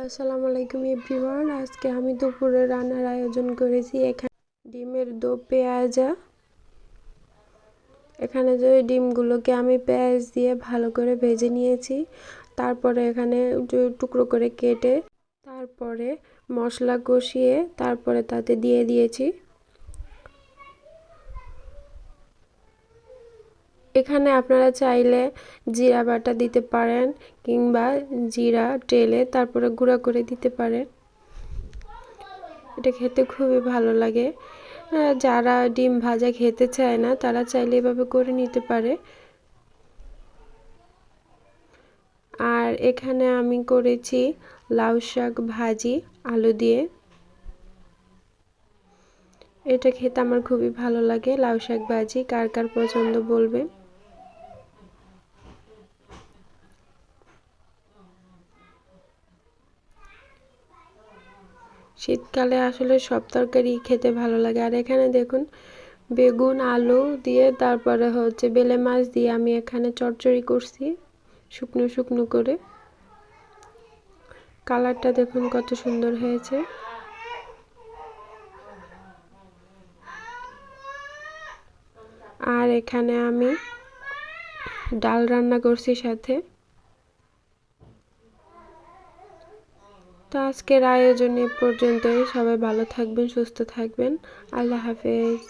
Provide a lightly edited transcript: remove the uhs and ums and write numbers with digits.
আসসালামু আলাইকুম এভরিওয়ান। আজকে আমি দুপুরে রান্নার আয়োজন করেছি। এখানে ডিমের দো পেঁয়াজা। এখানে যে ডিমগুলোকে আমি পেঁয়াজ দিয়ে ভালো করে ভেজে নিয়েছি। তারপরে এখানে টুকরো করে কেটে তারপরে মশলা কষিয়ে তারপরে তাতে দিয়ে দিয়েছি। এখানে আপনারা চাইলে জিরা বাটা দিতে পারেন কিংবা জিরা টেলে তারপরে গুঁড়া করে দিতে পারেন। এটা খেতে খুবই ভালো লাগে। যারা ডিম ভাজা খেতে চায় না তারা চাইলে এভাবে করে নিতে পারে। আর এখানে আমি করেছি লাউ শাক ভাজি আলু দিয়ে। এটা খেতে আমার খুবই ভালো লাগে। লাউ শাক ভাজি কার কার পছন্দ বলবেন। শীতকালে আসলে সব তরকারি খেতে ভালো লাগে। আর এখানে দেখুন বেগুন আলু দিয়ে তারপরে বেলে মাছ দিয়ে আমি এখানে চচ্চড়ি করছি শুকনো শুকনো করে। কালারটা দেখুন কত সুন্দর হয়েছে। আর এখানে আমি ডাল রান্না করছি সাথে। তো আজকের আয়োজন এ পর্যন্তই। সবাই ভালো থাকবেন, সুস্থ থাকবেন। আল্লাহ হাফেজ।